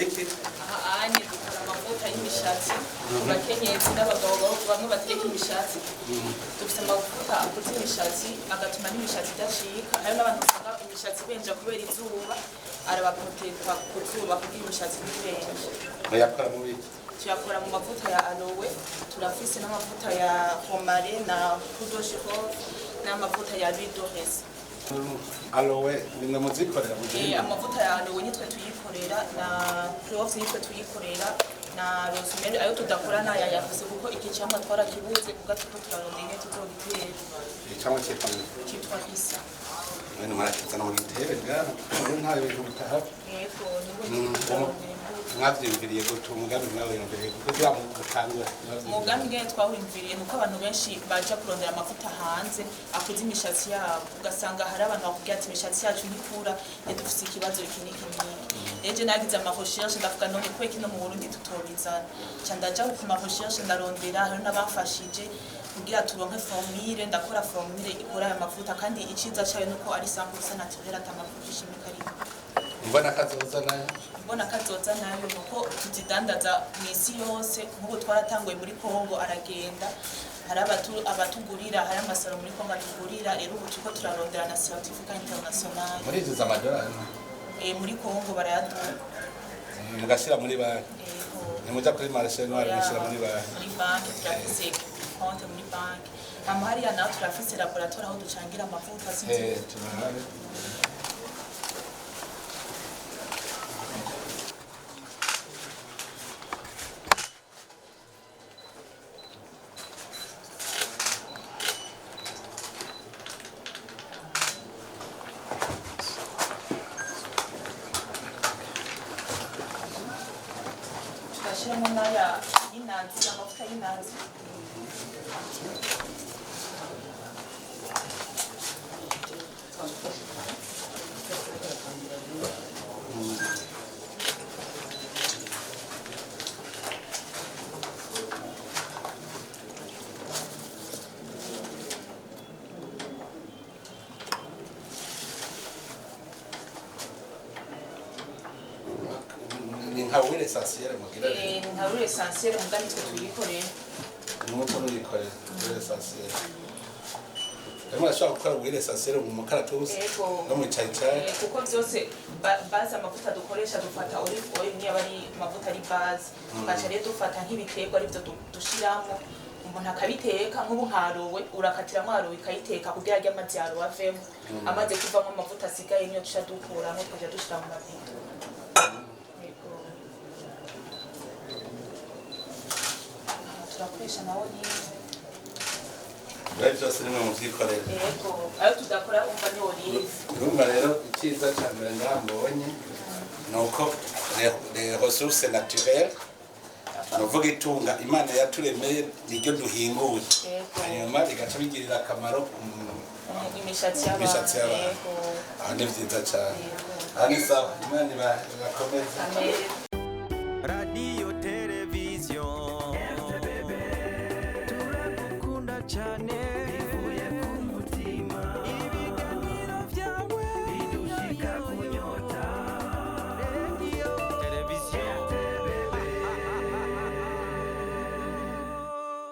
iki ahanye dukora amavuta y'imishatsi abakenyezi n'abagabo bamwe bateka imishatsi dufite amavuta akoze imishatsi agatuma n'imishatsi idashika hari n'abantu usanga imishatsi benja kubera izuba arabaproteka ku zuba kugira imishatsi ntibenje bayakora mu biki tuyakora mu mavuta ya aloe turafise n'amavuta ya romare na poudre de girofle n'amavuta ya huile d'orez aloe ni muzikorera mu gihe amavuta ya aloe nitwe tuyikorera na cloves nitwe tuyikorera na rosemary ayo tudakora naya yavuze kuko iki cyamwa twarakibuze kugatiko turarondeye tuzogitera cyangwa cyitwa isa none marakizana mu gitere ngana ntayo bintu bitaha yego nibo mwavyimviriye gutu umugambi nawe yumviriye kugira ngo gutangwe umugambi ngiye twawimviriye nuko abantu benshi baje kurondera amavuta hanze akuze imishatsi yabo ugasanga hari abantu bakubwira ati imishatsi yacu ntikura dufite ikibazo kinini eje nagize amarecherche ndavuga none kwe kino mu Burundi tutobizana candaja ku marecherche ndarondera hari n'abafashije kugira turonke formule ndakora formule ikora aya mavuta kandi iciza cyayo nuko ari 100% naturel atamavuta chimique ari mbona kazoza nayo nuko tuzidandaza mwisi yose nk'ubu twaratanguye muri Kongo aragenda hari abatugurira hari amasaro muri Kongo atugurira rero ubu tuko turarondera na certificat international muri izo z'amadolari muri Kongo barayaduha mugashira muri banki nimuja kuri marché noir mugashira muri banki turafise konti muri banki amahari ya naho turafise laboratoire aho ducangira amavuta sinzi tunahari turashiramo n'aya y'inazi amavuta y'inazi nka huile essentielle mugira nka huile essentielle mugani twe tuyikorera n'umuco n'uyikorera huile essentielle Ema ashaka gukora huile essentielle mu makaratusi no mu cyayi kuko byose base amavuta dukoresha dufata olive oil niyo bari amavuta ari base tukaca rero dufata nk'ibiterwa aribyo dushiramo umuntu akabiteka nk'ubu nkarowe urakatira mwarowe ikayiteka kugira ajye amazi yarowe avemo amaze kuvamo amavuta asigaye niyo tusha dukuramo tukaja dushira mu mavuta turakoresha nawo nyine Right just nimwe mu byikorera yego ayo tudakora umva ni olive urumva rero icyiza cyane ndambonye nuko les ressources naturelles novuga itunga imana yaturemeye niryo duhinguye hanyuma rigaca bigirira akamaro imishatsi y'abantu aha ni byiza cyane aha ni sawa imana ibakomeza radio television turakukunda cyane